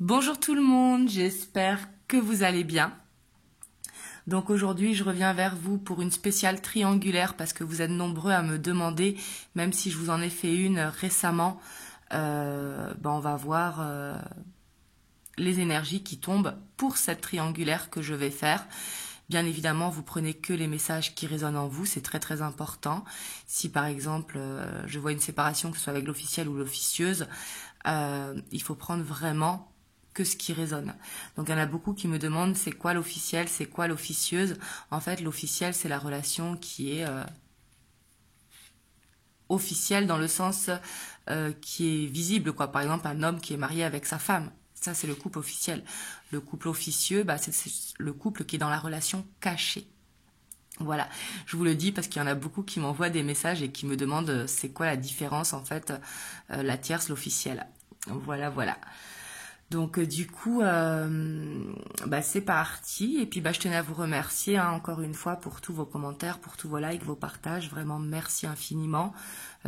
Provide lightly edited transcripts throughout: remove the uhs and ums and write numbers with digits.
Bonjour tout le monde, j'espère que vous allez bien. Donc aujourd'hui, je reviens vers vous pour une spéciale triangulaire parce que vous êtes nombreux à me demander, même si je vous en ai fait une récemment, on va voir les énergies qui tombent pour cette triangulaire que je vais faire. Bien évidemment, vous prenez que les messages qui résonnent en vous, c'est très très important. Si par exemple, je vois une séparation, que ce soit avec l'officiel ou l'officieuse, il faut prendre vraiment que ce qui résonne. Donc il y en a beaucoup qui me demandent c'est quoi l'officiel, c'est quoi l'officieuse. En fait, l'officiel, c'est la relation qui est officielle dans le sens qui est visible, quoi. Par exemple, un homme qui est marié avec sa femme. Ça, c'est le couple officiel. Le couple officieux, c'est le couple qui est dans la relation cachée. Voilà, je vous le dis parce qu'il y en a beaucoup qui m'envoient des messages et qui me demandent c'est quoi la différence en fait, la tierce, l'officiel. Voilà, voilà. Donc du coup, c'est parti. Et puis je tenais à vous remercier encore une fois pour tous vos commentaires, pour tous vos likes, vos partages. Vraiment, merci infiniment.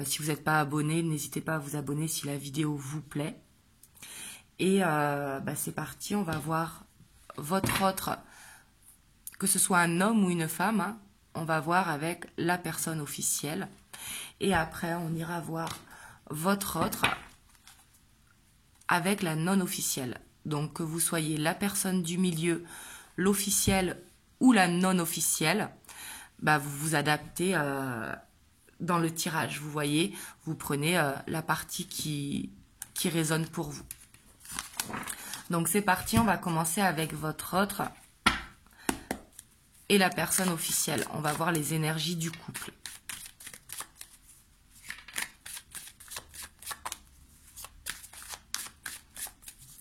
Si vous n'êtes pas abonné, n'hésitez pas à vous abonner si la vidéo vous plaît. Et c'est parti, on va voir votre autre, que ce soit un homme ou une femme, hein, on va voir avec la personne officielle. Et après, on ira voir votre autre avec la non officielle. Donc que vous soyez la personne du milieu, l'officiel ou la non officielle, vous vous adaptez dans le tirage. Vous voyez, vous prenez la partie qui résonne pour vous. Donc c'est parti, on va commencer avec votre autre et la personne officielle. On va voir les énergies du couple.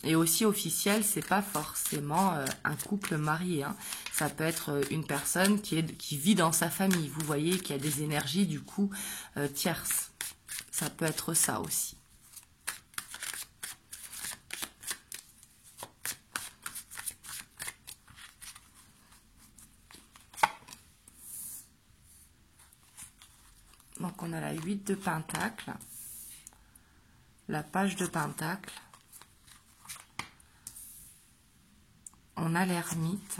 Et aussi officiel, c'est pas forcément un couple marié, hein. Ça peut être une personne qui vit dans sa famille. Vous voyez qu'il y a des énergies du coup tierces. Ça peut être ça aussi. Donc on a la 8 de Pentacle, la page de Pentacle, on a l'ermite,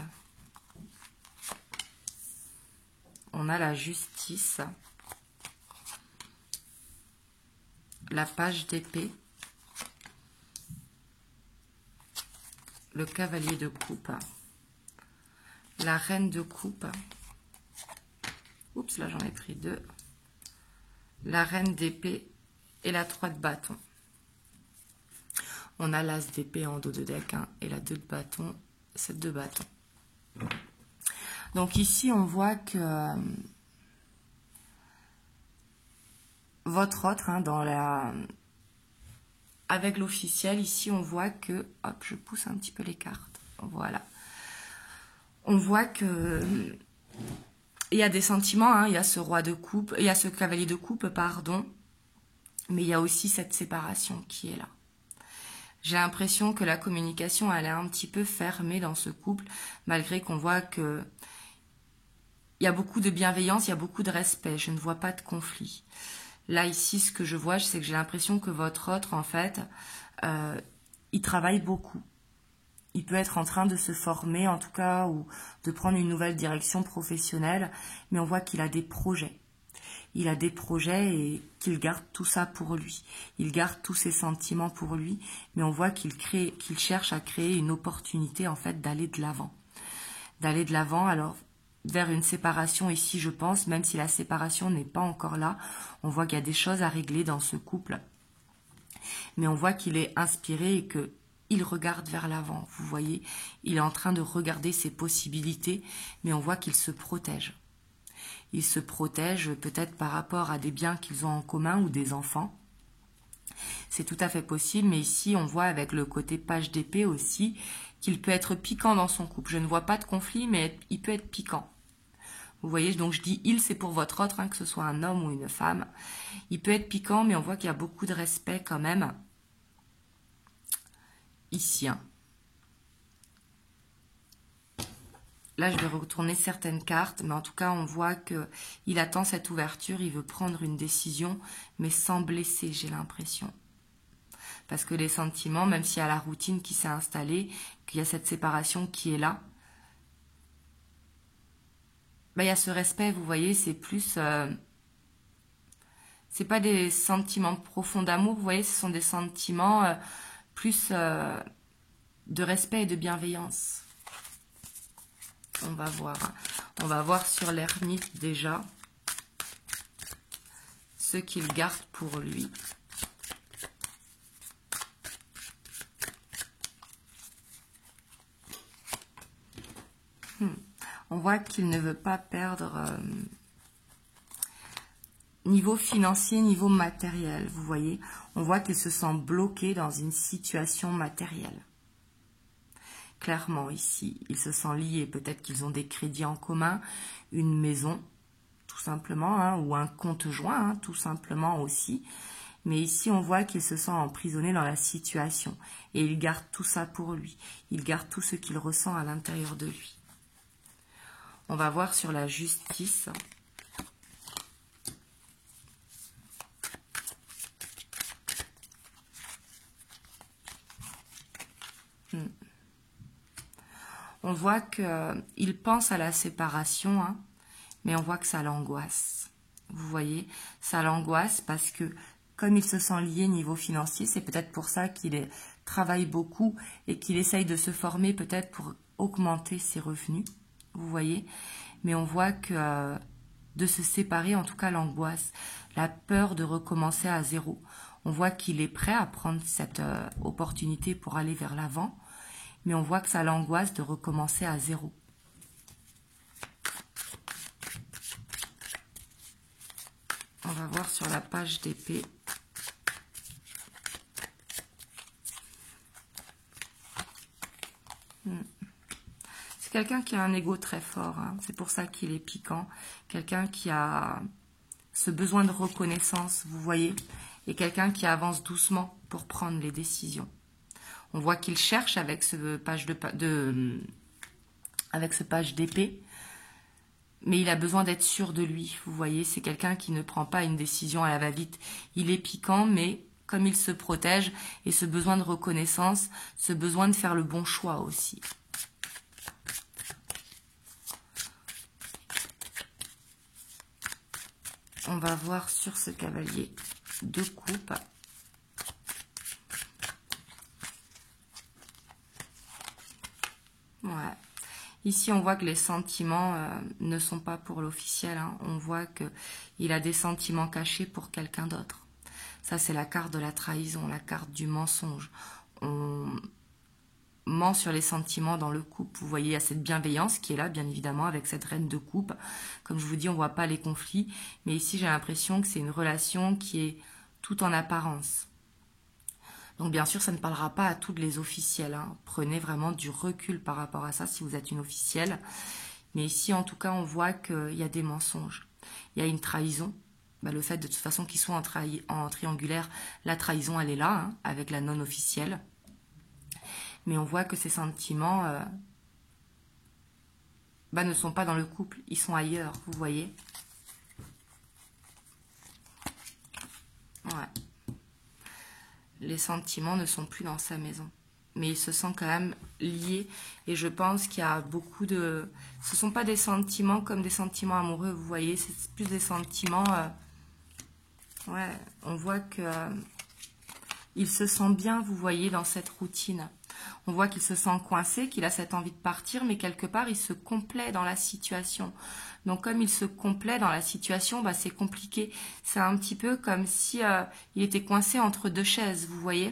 on a la justice, la page d'épée, le cavalier de coupe, la reine de coupe, oups là j'en ai pris deux, la reine d'épée et la 3 de bâton. On a l'as d'épée en dos de deck, hein, et la 2 de bâton, 7 de bâton. Donc ici on voit que votre autre, hein, avec l'officiel, ici on voit que, hop, je pousse un petit peu les cartes, voilà. On voit que il y a des sentiments, hein, il y a ce roi de coupe, il y a ce cavalier de coupe, pardon, mais il y a aussi cette séparation qui est là. J'ai l'impression que la communication, elle est un petit peu fermée dans ce couple, malgré qu'on voit que il y a beaucoup de bienveillance, il y a beaucoup de respect, je ne vois pas de conflit. Là, ici, ce que je vois, c'est que j'ai l'impression que votre autre, en fait, il travaille beaucoup. Il peut être en train de se former, en tout cas, ou de prendre une nouvelle direction professionnelle, mais on voit qu'il a des projets. Il a des projets et qu'il garde tout ça pour lui. Il garde tous ses sentiments pour lui, mais on voit qu'il cherche à créer une opportunité, en fait, d'aller de l'avant. D'aller de l'avant, alors, vers une séparation ici, je pense, même si la séparation n'est pas encore là, on voit qu'il y a des choses à régler dans ce couple. Mais on voit qu'il est inspiré et que il regarde vers l'avant, vous voyez, il est en train de regarder ses possibilités, mais on voit qu'il se protège. Il se protège peut-être par rapport à des biens qu'ils ont en commun ou des enfants. C'est tout à fait possible, mais ici on voit avec le côté page d'épée aussi qu'il peut être piquant dans son couple. Je ne vois pas de conflit, mais il peut être piquant. Vous voyez, donc je dis il, c'est pour votre autre, hein, que ce soit un homme ou une femme. Il peut être piquant, mais on voit qu'il y a beaucoup de respect quand même. Ici, hein. Là, je vais retourner certaines cartes, mais en tout cas, on voit qu'il attend cette ouverture, il veut prendre une décision, mais sans blesser, j'ai l'impression. Parce que les sentiments, même s'il y a la routine qui s'est installée, qu'il y a cette séparation qui est là, il y a ce respect, vous voyez, c'est plus... c'est pas des sentiments profonds d'amour, vous voyez, ce sont des sentiments plus de respect et de bienveillance. On va voir. On va voir sur l'ermite déjà ce qu'il garde pour lui. On voit qu'il ne veut pas perdre niveau financier, niveau matériel. Vous voyez, on voit qu'il se sent bloqué dans une situation matérielle. Clairement, ici, il se sent lié. Peut-être qu'ils ont des crédits en commun, une maison, tout simplement, hein, ou un compte joint, hein, tout simplement aussi. Mais ici, on voit qu'il se sent emprisonné dans la situation. Et il garde tout ça pour lui. Il garde tout ce qu'il ressent à l'intérieur de lui. On va voir sur la justice. On voit qu'il pense à la séparation, hein, mais on voit que ça l'angoisse. Vous voyez, ça l'angoisse parce que comme il se sent lié niveau financier, c'est peut-être pour ça qu'il travaille beaucoup et qu'il essaye de se former peut-être pour augmenter ses revenus. Vous voyez, mais on voit que de se séparer, en tout cas l'angoisse, la peur de recommencer à zéro. On voit qu'il est prêt à prendre cette opportunité pour aller vers l'avant, mais on voit que ça l'angoisse de recommencer à zéro. On va voir sur la page d'épée. C'est quelqu'un qui a un ego très fort, hein. C'est pour ça qu'il est piquant. Quelqu'un qui a ce besoin de reconnaissance, vous voyez, et quelqu'un qui avance doucement pour prendre les décisions. On voit qu'il cherche avec ce page d'épée, mais il a besoin d'être sûr de lui. Vous voyez, c'est quelqu'un qui ne prend pas une décision à la va-vite. Il est piquant, mais comme il se protège, et ce besoin de reconnaissance, ce besoin de faire le bon choix aussi. On va voir sur ce cavalier de coupe. Ouais. Ici, on voit que les sentiments ne sont pas pour l'officiel, hein. On voit qu'il a des sentiments cachés pour quelqu'un d'autre. Ça, c'est la carte de la trahison, la carte du mensonge. On ment sur les sentiments dans le couple. Vous voyez, il y a cette bienveillance qui est là, bien évidemment, avec cette reine de coupe. Comme je vous dis, on ne voit pas les conflits. Mais ici, j'ai l'impression que c'est une relation qui est tout en apparence. Donc bien sûr, ça ne parlera pas à toutes les officielles, hein. Prenez vraiment du recul par rapport à ça si vous êtes une officielle. Mais ici, en tout cas, on voit qu'il y a des mensonges. Il y a une trahison. Le fait de toute façon qu'ils soient en triangulaire, la trahison, elle est là, hein, avec la non-officielle. Mais on voit que ces sentiments ne sont pas dans le couple, ils sont ailleurs, vous voyez. Ouais. Les sentiments ne sont plus dans sa maison. Mais il se sent quand même lié. Et je pense qu'il y a beaucoup de... Ce ne sont pas des sentiments comme des sentiments amoureux, vous voyez. C'est plus des sentiments... Ouais, on voit que... il se sent bien, vous voyez, dans cette routine. On voit qu'il se sent coincé, qu'il a cette envie de partir, mais quelque part, il se complaît dans la situation. Donc, comme il se complaît dans la situation, c'est compliqué. C'est un petit peu comme si il était coincé entre deux chaises, vous voyez.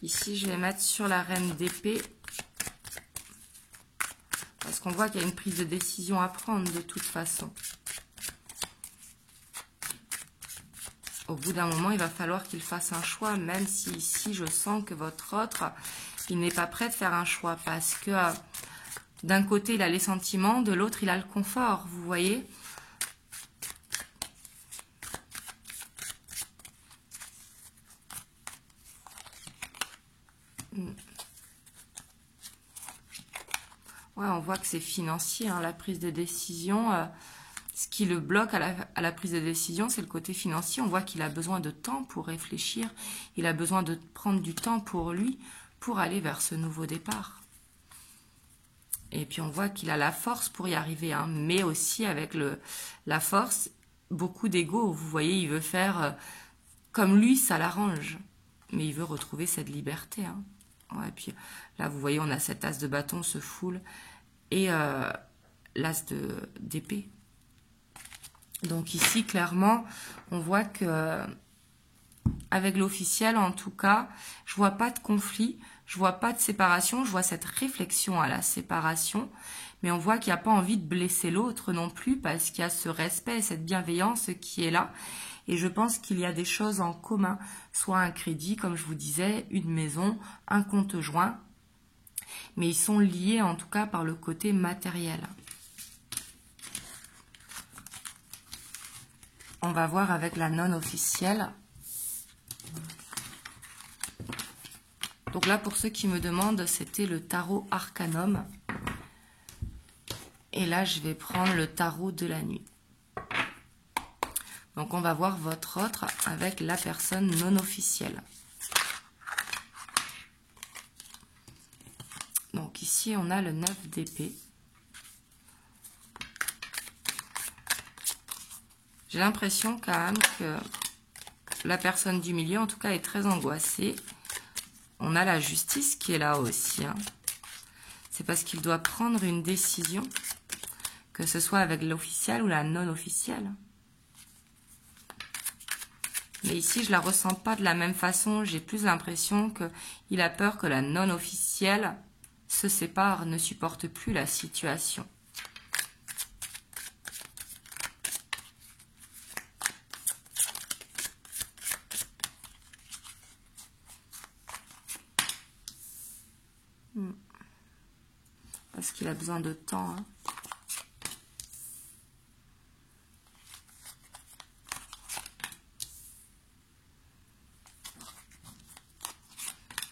Ici, je vais mettre sur la reine d'épée. Parce qu'on voit qu'il y a une prise de décision à prendre de toute façon. Au bout d'un moment, il va falloir qu'il fasse un choix, même si ici, je sens que votre autre, il n'est pas prêt de faire un choix. Parce que d'un côté, il a les sentiments, de l'autre, il a le confort, vous voyez. Ouais, on voit que c'est financier, hein, la prise de décision. Ce qui le bloque à la prise de décision, c'est le côté financier. On voit qu'il a besoin de temps pour réfléchir. Il a besoin de prendre du temps pour lui, pour aller vers ce nouveau départ. Et puis on voit qu'il a la force pour y arriver, hein, mais aussi avec la force, beaucoup d'ego. Vous voyez, il veut faire comme lui, ça l'arrange. Mais il veut retrouver cette liberté. Hein. Ouais, et puis là, vous voyez, on a cet as de bâton, ce foule, et l'as d'épée. Donc ici, clairement, on voit que avec l'officiel, en tout cas, je vois pas de conflit, je vois pas de séparation, je vois cette réflexion à la séparation, mais on voit qu'il n'y a pas envie de blesser l'autre non plus, parce qu'il y a ce respect, cette bienveillance qui est là. Et je pense qu'il y a des choses en commun, soit un crédit, comme je vous disais, une maison, un compte joint, mais ils sont liés en tout cas par le côté matériel. On va voir avec la non officielle. Donc là, pour ceux qui me demandent, c'était le tarot Arcanum. Et là, je vais prendre le tarot de la nuit. Donc on va voir votre autre avec la personne non officielle. Donc ici, on a le 9 d'épée. J'ai l'impression quand même que la personne du milieu, en tout cas, est très angoissée. On a la justice qui est là aussi. Hein. C'est parce qu'il doit prendre une décision, que ce soit avec l'officiel ou la non officielle. Mais ici, je ne la ressens pas de la même façon. J'ai plus l'impression qu'il a peur que la non officielle se sépare, ne supporte plus la situation. Parce qu'il a besoin de temps. Hein.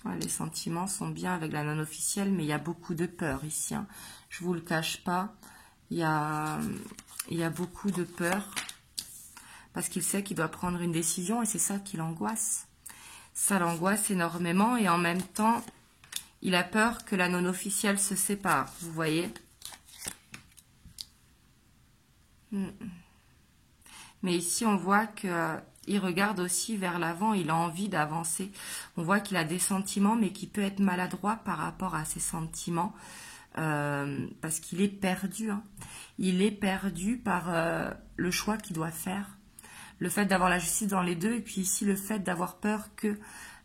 Ouais, les sentiments sont bien avec la non officielle, mais il y a beaucoup de peur ici. Hein. Je ne vous le cache pas. Il y a beaucoup de peur. Parce qu'il sait qu'il doit prendre une décision et c'est ça qui l'angoisse. Ça l'angoisse énormément et en même temps, il a peur que la non officielle se sépare. Vous voyez ? Mais ici, on voit qu'il regarde aussi vers l'avant, il a envie d'avancer. On voit qu'il a des sentiments, mais qu'il peut être maladroit par rapport à ses sentiments, parce qu'il est perdu. Hein. Il est perdu par le choix qu'il doit faire. Le fait d'avoir la justice dans les deux, et puis ici, le fait d'avoir peur que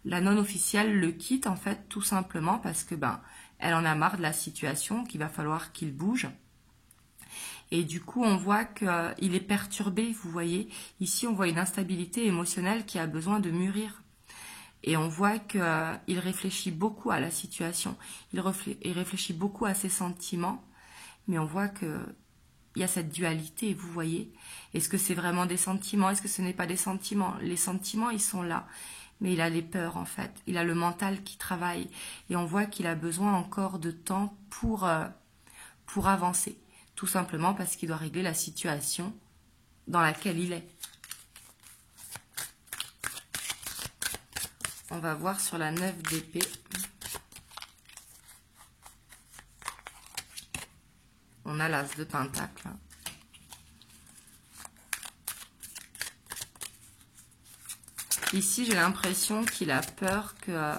la non-officielle le quitte, en fait, tout simplement, parce que elle en a marre de la situation, qu'il va falloir qu'il bouge. Et du coup, on voit qu'il est perturbé, vous voyez. Ici, on voit une instabilité émotionnelle qui a besoin de mûrir. Et on voit qu'il réfléchit beaucoup à la situation. Il réfléchit beaucoup à ses sentiments. Mais on voit qu'il y a cette dualité, vous voyez. Est-ce que c'est vraiment des sentiments? Est-ce que ce n'est pas des sentiments? Les sentiments, ils sont là. Mais il a les peurs, en fait. Il a le mental qui travaille. Et on voit qu'il a besoin encore de temps pour avancer. Tout simplement parce qu'il doit régler la situation dans laquelle il est. On va voir sur la 9 d'épée. On a l'as de pentacle. Ici, j'ai l'impression qu'il a peur que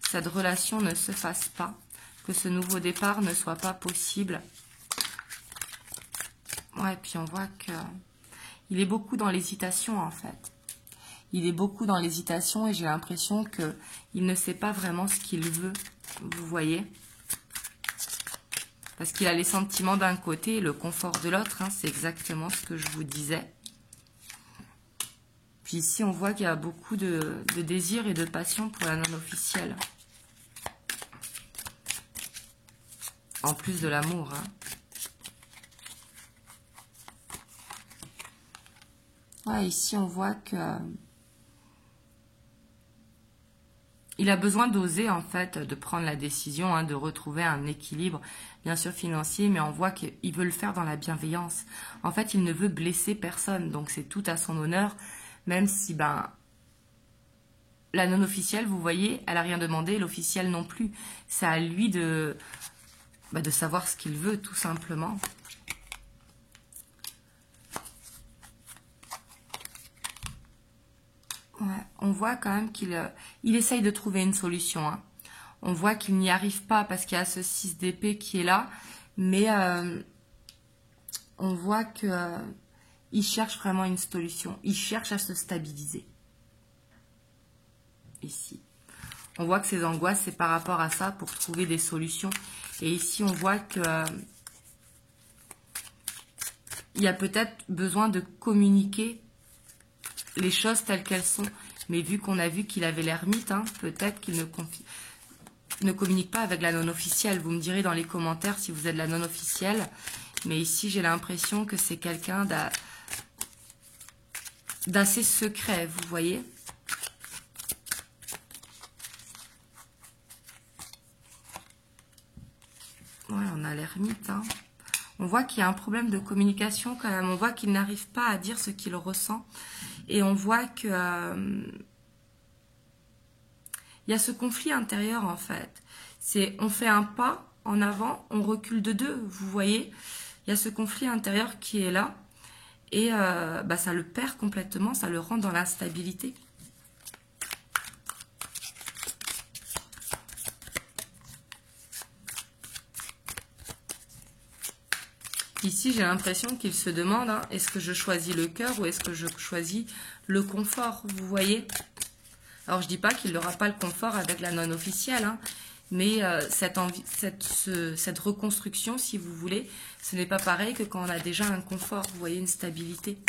cette relation ne se fasse pas, que ce nouveau départ ne soit pas possible. Ouais, puis on voit qu'il est beaucoup dans l'hésitation, en fait. Il est beaucoup dans l'hésitation et j'ai l'impression qu'il ne sait pas vraiment ce qu'il veut, vous voyez. Parce qu'il a les sentiments d'un côté et le confort de l'autre, hein, c'est exactement ce que je vous disais. Puis ici, on voit qu'il y a beaucoup de désir et de passion pour la non-officielle. En plus de l'amour, hein. Ouais, ici, on voit que il a besoin d'oser, en fait, de prendre la décision, hein, de retrouver un équilibre, bien sûr financier, mais on voit qu'il veut le faire dans la bienveillance. En fait, il ne veut blesser personne, donc c'est tout à son honneur, même si, ben, la non-officielle, vous voyez, elle n'a rien demandé, l'officielle non plus. C'est à lui de savoir ce qu'il veut, tout simplement. Ouais, on voit quand même qu'il essaye de trouver une solution, hein. On voit qu'il n'y arrive pas parce qu'il y a ce 6 d'épée qui est là. Mais on voit que il cherche vraiment une solution. Il cherche à se stabiliser. Ici. On voit que ses angoisses, c'est par rapport à ça pour trouver des solutions. Et ici, on voit que il y a peut-être besoin de communiquer les choses telles qu'elles sont. Mais vu qu'on a vu qu'il avait l'ermite, hein, peut-être qu'il ne communique pas avec la non-officielle. Vous me direz dans les commentaires si vous êtes la non-officielle. Mais ici, j'ai l'impression que c'est quelqu'un d'assez secret, vous voyez. Ouais, on a l'ermite, hein. On voit qu'il y a un problème de communication quand même. On voit qu'il n'arrive pas à dire ce qu'il ressent. Et on voit que il y a ce conflit intérieur en fait. C'est on fait un pas en avant, on recule de 2. Vous voyez, il y a ce conflit intérieur qui est là. Et ça le perd complètement, ça le rend dans l'instabilité. Ici, j'ai l'impression qu'il se demande, hein, est-ce que je choisis le cœur ou est-ce que je choisis le confort, vous voyez? Alors, je dis pas qu'il n'aura pas le confort avec la non-officielle, hein, mais cette reconstruction, si vous voulez, ce n'est pas pareil que quand on a déjà un confort, vous voyez, une stabilité.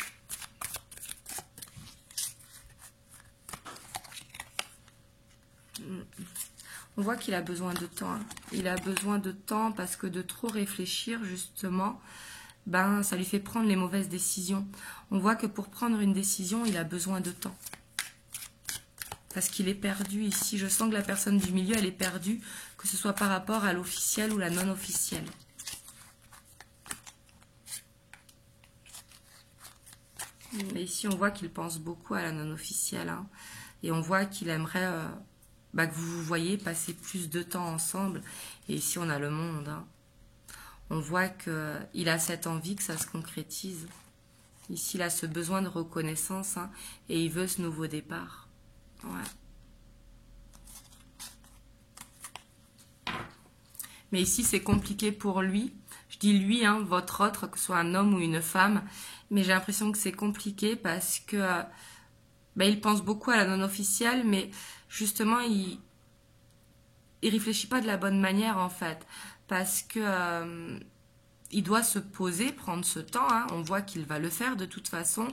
On voit qu'il a besoin de temps. Hein. Il a besoin de temps parce que de trop réfléchir, justement, ben, ça lui fait prendre les mauvaises décisions. On voit que pour prendre une décision, il a besoin de temps. Parce qu'il est perdu ici. Je sens que la personne du milieu, elle est perdue, que ce soit par rapport à l'officiel ou la non-officielle. Mais ici, on voit qu'il pense beaucoup à la non-officielle. Hein, et on voit qu'il aimerait... que vous voyez passer plus de temps ensemble. Et ici, on a le monde. Hein. On voit qu'il a cette envie que ça se concrétise. Ici, il a ce besoin de reconnaissance, hein, et il veut ce nouveau départ. Ouais. Mais ici, c'est compliqué pour lui. Je dis lui, hein, votre autre, que ce soit un homme ou une femme. Mais j'ai l'impression que c'est compliqué parce que il pense beaucoup à la non-officielle, mais justement, il réfléchit pas de la bonne manière, en fait. Parce que il doit se poser, prendre ce temps. Hein. On voit qu'il va le faire de toute façon.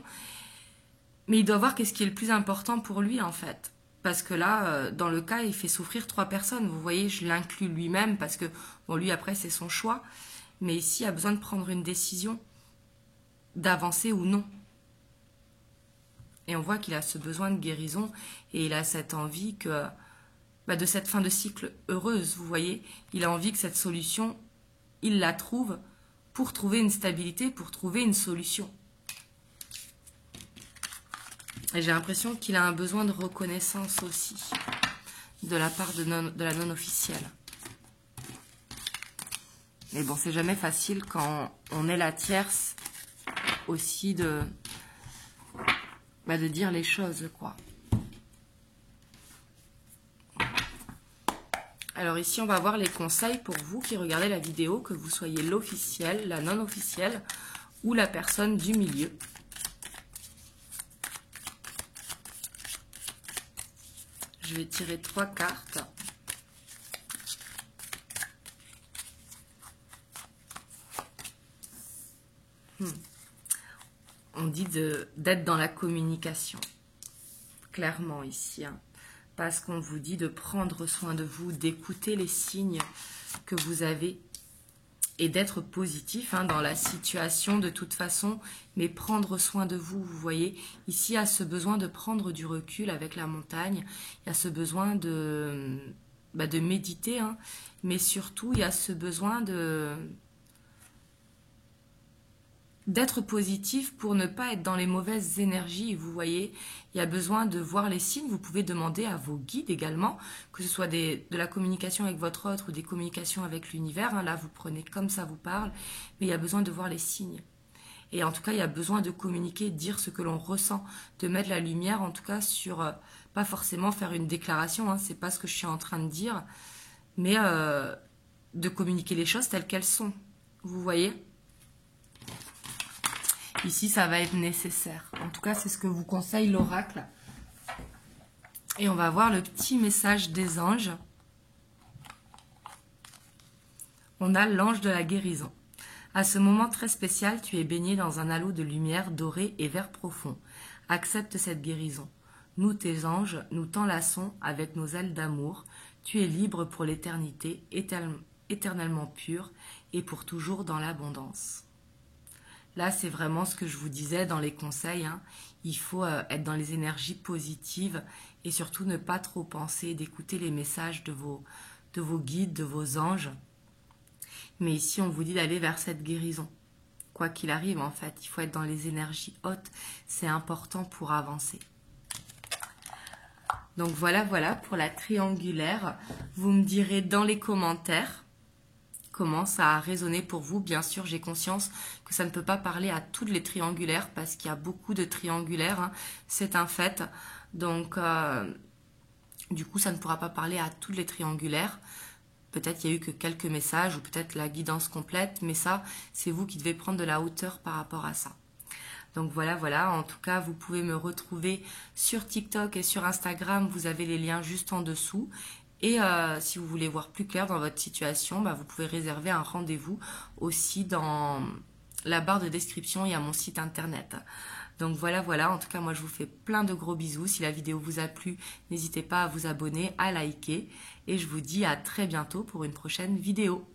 Mais il doit voir qu'est-ce qui est le plus important pour lui, en fait. Parce que là, dans le cas, il fait souffrir 3 personnes. Vous voyez, je l'inclus lui-même parce que, bon, lui, après, c'est son choix. Mais ici, il a besoin de prendre une décision, d'avancer ou non. Et on voit qu'il a ce besoin de guérison et il a cette envie que, de cette fin de cycle heureuse, vous voyez. Il a envie que cette solution, il la trouve pour trouver une stabilité, pour trouver une solution. Et j'ai l'impression qu'il a un besoin de reconnaissance aussi, de la part de la non-officielle. Mais bon, c'est jamais facile quand on est la tierce aussi de dire les choses, quoi. Alors ici, on va voir les conseils pour vous qui regardez la vidéo, que vous soyez l'officiel, la non-officielle ou la personne du milieu. Je vais tirer 3 cartes. On dit d'être dans la communication, clairement ici, hein, parce qu'on vous dit de prendre soin de vous, d'écouter les signes que vous avez et d'être positif hein, dans la situation de toute façon, mais prendre soin de vous, vous voyez. Ici, il y a ce besoin de prendre du recul avec la montagne, il y a ce besoin de méditer, hein, mais surtout, il y a ce besoin d'être positif pour ne pas être dans les mauvaises énergies, vous voyez. Il y a besoin de voir les signes. Vous pouvez demander à vos guides également, que ce soit de la communication avec votre autre ou des communications avec l'univers. Hein. Là, vous prenez comme ça vous parle, mais il y a besoin de voir les signes. Et en tout cas, il y a besoin de communiquer, de dire ce que l'on ressent, de mettre la lumière, en tout cas, sur, pas forcément faire une déclaration, hein, c'est pas ce que je suis en train de dire, mais de communiquer les choses telles qu'elles sont. Vous voyez ? Ici, ça va être nécessaire. En tout cas, c'est ce que vous conseille l'oracle. Et on va voir le petit message des anges. On a l'ange de la guérison. À ce moment très spécial, tu es baigné dans un halo de lumière dorée et vert profond. Accepte cette guérison. Nous, tes anges, nous t'enlaçons avec nos ailes d'amour. Tu es libre pour l'éternité, éternellement pure et pour toujours dans l'abondance. Là, c'est vraiment ce que je vous disais dans les conseils. Hein. Il faut être dans les énergies positives et surtout ne pas trop penser, d'écouter les messages de vos guides, de vos anges. Mais ici, on vous dit d'aller vers cette guérison. Quoi qu'il arrive, en fait, il faut être dans les énergies hautes. C'est important pour avancer. Donc voilà pour la triangulaire. Vous me direz dans les commentaires comment ça a résonné pour vous. Bien sûr, j'ai conscience que ça ne peut pas parler à toutes les triangulaires parce qu'il y a beaucoup de triangulaires, hein, c'est un fait. Donc, du coup, ça ne pourra pas parler à toutes les triangulaires. Peut-être il n'y a eu que quelques messages ou peut-être la guidance complète, mais ça, c'est vous qui devez prendre de la hauteur par rapport à ça. Donc voilà, en tout cas, vous pouvez me retrouver sur TikTok et sur Instagram, vous avez les liens juste en dessous. Et si vous voulez voir plus clair dans votre situation, vous pouvez réserver un rendez-vous aussi dans la barre de description, il y a mon site internet. Donc voilà, en tout cas, moi je vous fais plein de gros bisous. Si la vidéo vous a plu, n'hésitez pas à vous abonner, à liker. Et je vous dis à très bientôt pour une prochaine vidéo.